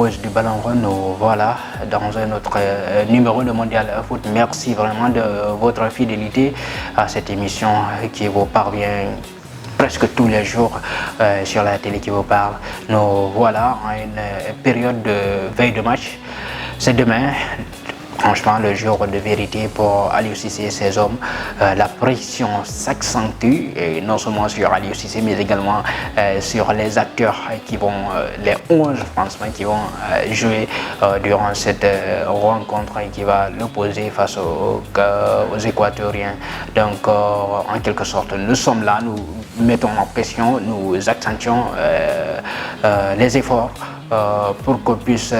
amoureuse du ballon rond, nous voilà dans un autre numéro de Mondial Foot. Merci vraiment de votre fidélité à cette émission qui vous parvient presque tous les jours sur la télé qui vous parle. Nous voilà en une période de veille de match. C'est demain. Franchement, le jour de vérité pour Aliou Cissé et ses hommes. La pression s'accentue, et non seulement sur Aliou Cissé, mais également sur les acteurs qui vont, les 11 Français qui vont jouer durant cette rencontre qui va l'opposer face aux Équatoriens. Donc, en quelque sorte, nous sommes là, nous mettons en pression, nous accentuons les efforts pour qu'on puisse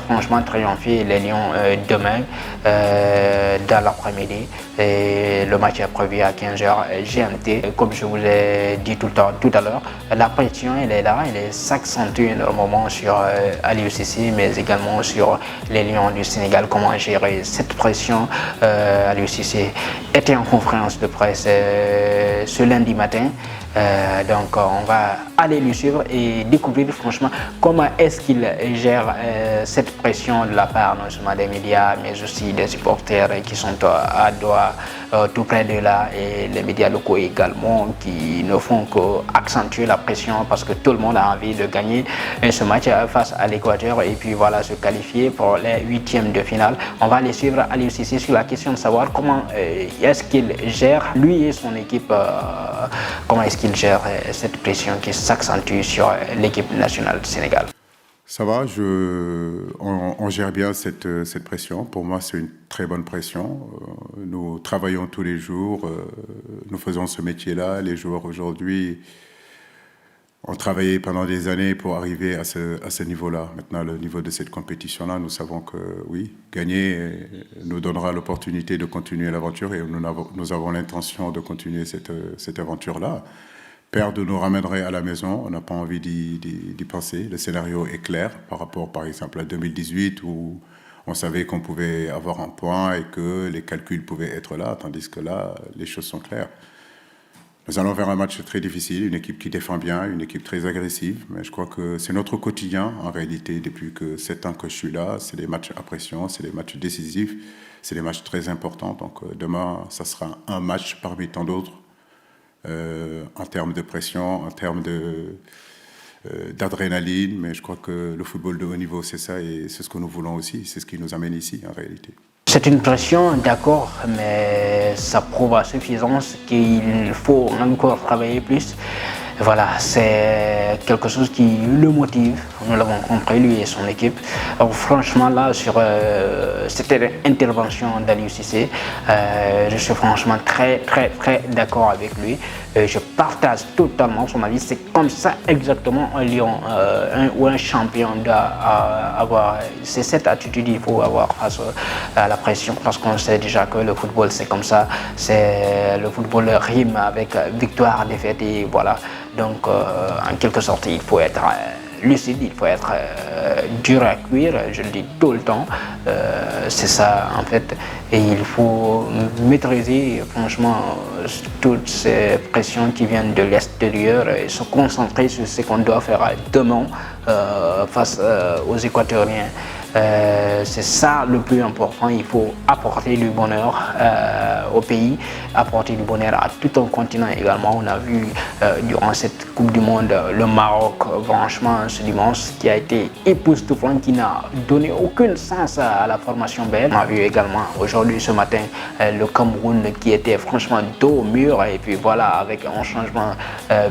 franchement triompher les Lions demain dans l'après-midi. Et le match est prévu à 15h GMT. Comme je vous l'ai dit tout à l'heure, la pression elle est là, elle s'accentue énormément sur Aliou Cissé, mais également sur les Lions du Sénégal. Comment gérer cette pression? Aliou Cissé était en conférence de presse ce lundi matin. Donc on va aller lui suivre et découvrir franchement comment est-ce qu'il gère cette pression de la part non seulement des médias mais aussi des supporters qui sont à Doha, tout près de là, et les médias locaux également qui ne font qu'accentuer la pression parce que tout le monde a envie de gagner ce match face à l'Équateur et puis voilà, se qualifier pour les huitièmes de finale. On va aller suivre Aliou Cissé sur la question de savoir comment est-ce qu'il gère, lui et son équipe, comment est-ce qu'il gère cette pression qui s'accentue sur l'équipe nationale du Sénégal. Ça va, on gère bien cette pression. Pour moi, c'est une très bonne pression. Nous travaillons tous les jours, nous faisons ce métier-là. Les joueurs aujourd'hui ont travaillé pendant des années pour arriver à ce niveau-là. Maintenant, le niveau de cette compétition-là, nous savons que oui, gagner nous donnera l'opportunité de continuer l'aventure et nous avons l'intention de continuer cette aventure-là. Perdre nous ramènerait à la maison, on n'a pas envie d'y penser. Le scénario est clair par rapport, par exemple, à 2018 où on savait qu'on pouvait avoir un point et que les calculs pouvaient être là, tandis que là, les choses sont claires. Nous allons vers un match très difficile, une équipe qui défend bien, une équipe très agressive, mais je crois que c'est notre quotidien, en réalité, depuis que 7 ans que je suis là. C'est des matchs à pression, c'est des matchs décisifs, c'est des matchs très importants. Donc demain, ça sera un match parmi tant d'autres. En termes de pression, en termes d'adrénaline, mais je crois que le football de haut niveau, c'est ça et c'est ce que nous voulons aussi, c'est ce qui nous amène ici en réalité. C'est une pression, d'accord, mais ça prouve à suffisance qu'il faut encore travailler plus. Voilà, c'est quelque chose qui le motive, nous l'avons compris, lui et son équipe. Alors, franchement, là, sur cette intervention d'Aliou Cissé, je suis franchement très d'accord avec lui. Je partage totalement son avis. C'est comme ça exactement un lion ou un champion doit avoir. C'est cette attitude qu'il faut avoir face à la pression, parce qu'on sait déjà que le football, c'est comme ça. Le football rime avec victoire, défaite et voilà. Donc, en quelque sorte, il faut être lucide, il faut être dur à cuire, je le dis tout le temps. C'est ça, en fait. Et il faut maîtriser, franchement, toutes ces pressions qui viennent de l'extérieur et se concentrer sur ce qu'on doit faire demain face aux Équatoriens. C'est ça le plus important. Il faut apporter du bonheur au pays, apporter du bonheur à tout un continent également. On a vu durant cette Coupe du Monde le Maroc, franchement, ce dimanche, qui a été époustouflant, qui n'a donné aucun sens à la formation belge. On a vu également aujourd'hui, ce matin, le Cameroun qui était franchement dos au mur, et puis voilà, avec un changement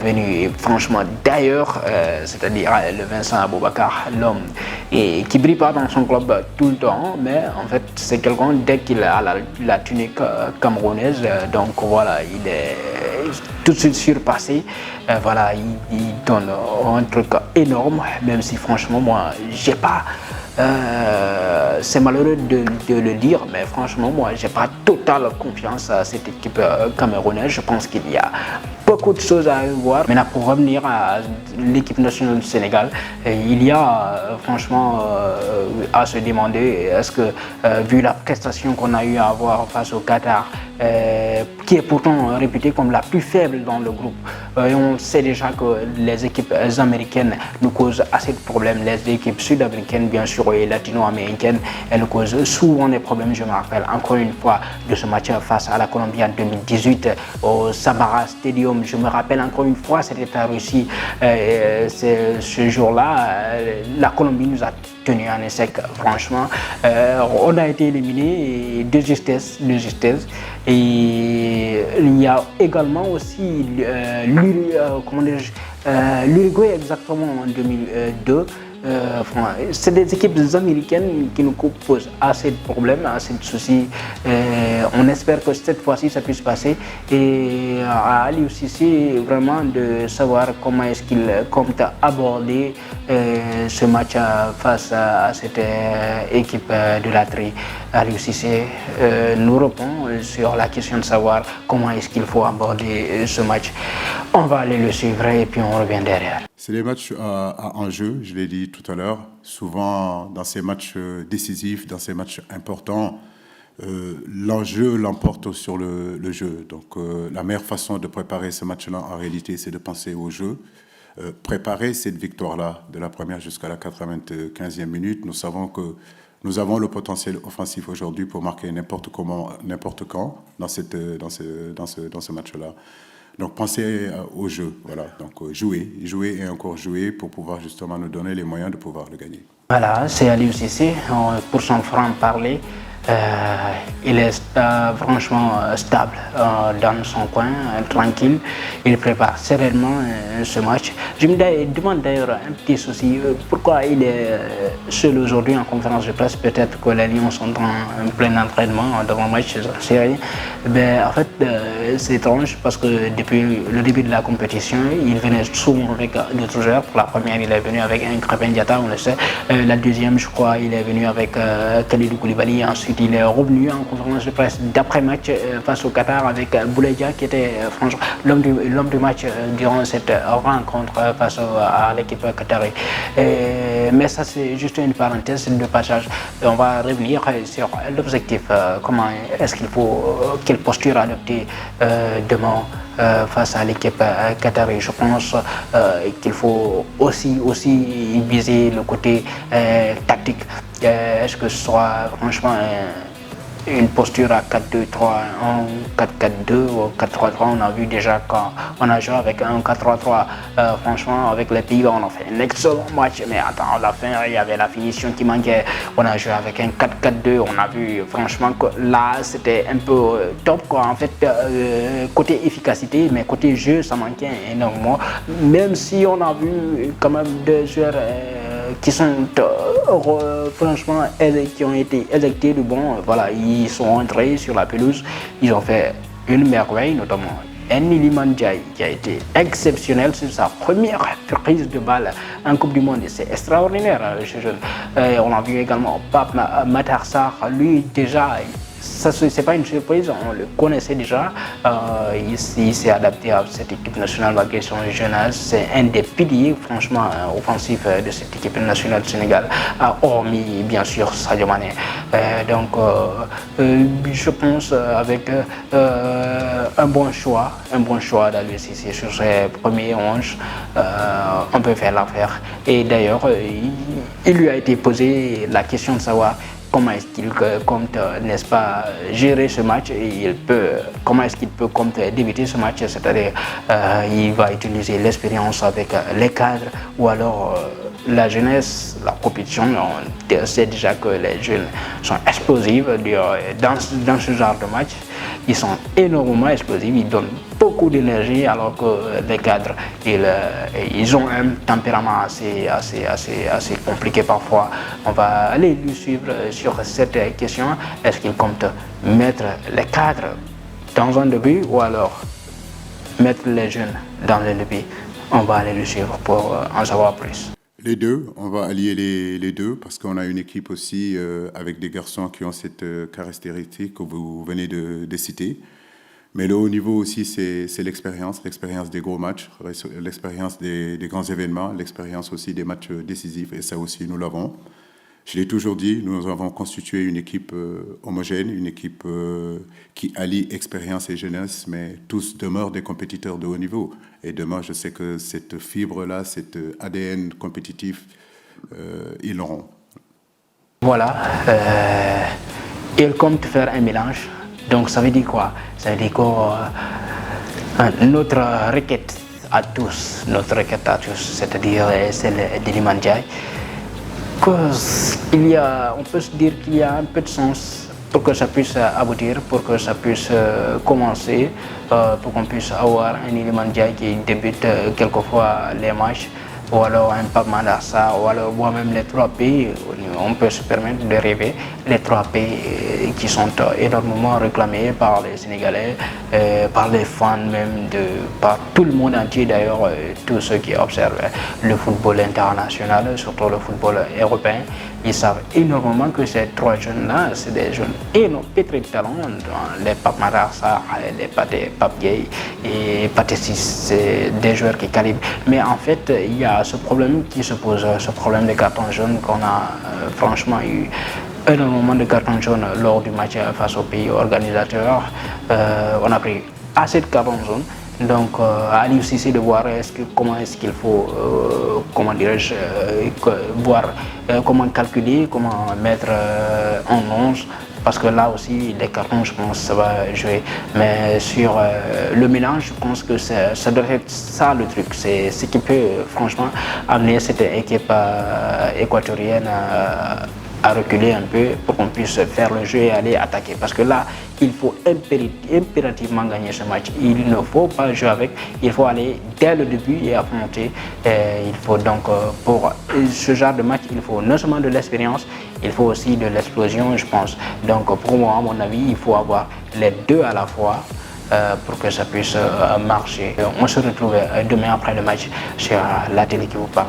venu franchement d'ailleurs, c'est-à-dire le Vincent Aboubakar, l'homme qui brille pas dans son club tout le temps, mais en fait c'est quelqu'un, dès qu'il a la tunique camerounaise, donc voilà, il est tout de suite surpassé. Voilà, il donne un truc énorme, même si franchement moi j'ai pas, c'est malheureux de le dire, mais franchement moi j'ai pas totale confiance à cette équipe camerounaise. Je pense qu'il y a beaucoup de choses à voir. Maintenant, pour revenir à l'équipe nationale du Sénégal, il y a franchement à se demander, est-ce que vu la prestation qu'on a eu à avoir face au Qatar, qui est pourtant réputée comme la plus faible dans le groupe, Et on sait déjà que les équipes américaines nous causent assez de problèmes. Les équipes sud-américaines, bien sûr, et latino-américaines, elles nous causent souvent des problèmes. Je me rappelle encore une fois de ce match face à la Colombie en 2018 au Samara Stadium. Je me rappelle encore une fois, c'était en Russie. Ce jour-là, la Colombie nous a tenu en échec, franchement. On a été éliminé de justesse, de justesse. Et il y a également aussi l'Uruguay exactement en 2002. C'est des équipes américaines qui nous posent assez de problèmes, assez de soucis. On espère que cette fois-ci ça puisse passer. Et à Aliou Cissé, vraiment de savoir comment est-ce qu'il compte aborder ce match face à cette équipe de la Tri. Aliou Cissé nous répond sur la question de savoir comment est-ce qu'il faut aborder ce match. On va aller le suivre et puis on revient derrière. C'est des matchs à enjeu, je l'ai dit tout à l'heure. Souvent, dans ces matchs décisifs, dans ces matchs importants, l'enjeu l'emporte sur le jeu. Donc, la meilleure façon de préparer ce match-là, en réalité, c'est de penser au jeu. Préparer cette victoire-là, de la première jusqu'à la 95e minute. Nous savons que nous avons le potentiel offensif aujourd'hui pour marquer n'importe comment, n'importe quand dans ce match-là. Donc, pensez au jeu, voilà. Donc, jouer et encore jouer pour pouvoir justement nous donner les moyens de pouvoir le gagner. Voilà, c'est Aliou Cissé pour son franc-parler. Il est franchement stable dans son coin, tranquille. Il prépare sereinement ce match. Je me demande d'ailleurs un petit souci. Pourquoi il est seul aujourd'hui en conférence de presse? Peut-être que les Lions sont en plein entraînement devant le match, je ne sais rien. Mais en fait, c'est étrange parce que depuis le début de la compétition, il venait souvent avec d'autres joueurs. Pour la première, il est venu avec un Krépin Diatta, on le sait. La deuxième, je crois, il est venu avec Kalidou Koulibaly. Ensuite, il est revenu en conférence de presse d'après-match face au Qatar avec Boulaïdia qui était franchement l'homme du match durant cette rencontre face à l'équipe qatari. Mais ça, c'est juste une parenthèse de passage. On va revenir sur l'objectif. Comment est-ce qu'il faut, quelle posture adopter demain face à l'équipe qatari. Je pense qu'il faut aussi viser le côté tactique. Est-ce que ce sera franchement une posture à 4-2-3-1, 4-4-2 ou 4-3-3? On a vu déjà quand on a joué avec un 4-3-3, franchement avec les Pays-Bas on a fait un excellent match, mais attends, à la fin il y avait la finition qui manquait. On a joué avec un 4-4-2, on a vu franchement que là c'était un peu top quoi, en fait côté efficacité, mais côté jeu ça manquait énormément, même si on a vu quand même deux joueurs qui sont franchement qui ont été éjectés de bon, voilà, ils sont entrés sur la pelouse, ils ont fait une merveille, notamment Iliman Ndiaye qui a été exceptionnel sur sa première prise de balle en Coupe du Monde. C'est extraordinaire ce jeune. On a vu également Pape Matar Sarr, lui déjà. Ça, c'est pas une surprise, on le connaissait déjà. Il s'est adapté à cette équipe nationale malgré son jeune âge. C'est un des piliers, franchement, offensifs de cette équipe nationale du Sénégal, hormis bien sûr Sadio Mané. Donc, je pense avec un bon choix d'Aliou Cissé sur ses premiers 11, on peut faire l'affaire. Et d'ailleurs, il lui a été posé la question de savoir comment est-ce qu'il compte, n'est-ce pas, gérer ce match et comment est-ce qu'il peut débuter ce match, c'est-à-dire il va utiliser l'expérience avec les cadres ou alors la jeunesse, la compétition. On sait déjà que les jeunes sont explosifs dans ce genre de match. Ils sont énormément explosifs, ils donnent beaucoup d'énergie alors que les cadres, ils ont un tempérament assez compliqué parfois. On va aller lui suivre sur cette question. Est-ce qu'il compte mettre les cadres dans un début ou alors mettre les jeunes dans le début? On va aller lui suivre pour en savoir plus. Les deux, on va allier les deux parce qu'on a une équipe aussi avec des garçons qui ont cette caractéristique que vous venez de citer. Mais le haut niveau aussi, c'est l'expérience des gros matchs, l'expérience des grands événements, l'expérience aussi des matchs décisifs, et ça aussi, nous l'avons. Je l'ai toujours dit, nous avons constitué une équipe homogène, une équipe qui allie expérience et jeunesse, mais tous demeurent des compétiteurs de haut niveau. Et demain, je sais que cette fibre-là, cet ADN compétitif, ils l'auront. Voilà, ils comptent faire un mélange. Donc ça veut dire quoi? Ça veut dire que notre requête à tous, c'est-à-dire celle d'Iliman Ndiaye, on peut se dire qu'il y a un peu de sens pour que ça puisse aboutir, pour que ça puisse commencer, pour qu'on puisse avoir un Iliman Ndiaye qui débute quelquefois les matchs, ou alors un Pape Matar Sarr, ou alors moi-même les 3 pays, on peut se permettre de rêver, les 3 pays qui sont énormément réclamés par les Sénégalais, par les fans même, par tout le monde entier d'ailleurs, tous ceux qui observent le football international, surtout le football européen. Ils savent énormément que ces 3 jeunes-là, c'est des jeunes énormes, pétris de talent, les Pape Matar Sarr, les Pape Gueye et Pathé Ciss, c'est des joueurs qui calibrent. Mais en fait, il y a ce problème qui se pose, ce problème de carton jaune qu'on a franchement eu énormément de cartons jaunes lors du match face au pays organisateur. On a pris assez de cartons jaunes. Donc, à lui aussi, c'est de voir comment est-ce qu'il faut, comment dirais-je, voir comment calculer, comment mettre en 11. Parce que là aussi, les cartons, je pense, ça va jouer. Mais sur le mélange, je pense que ça doit être ça le truc. C'est ce qui peut, franchement, amener cette équipe équatorienne à reculer un peu pour qu'on puisse faire le jeu et aller attaquer. Parce que là, il faut impérativement gagner ce match. Il ne faut pas jouer avec, il faut aller dès le début et affronter. Il faut donc, pour ce genre de match, il faut non seulement de l'expérience, il faut aussi de l'explosion, je pense. Donc pour moi, à mon avis, il faut avoir les 2 à la fois pour que ça puisse marcher. On se retrouve demain après le match sur la télé qui vous parle.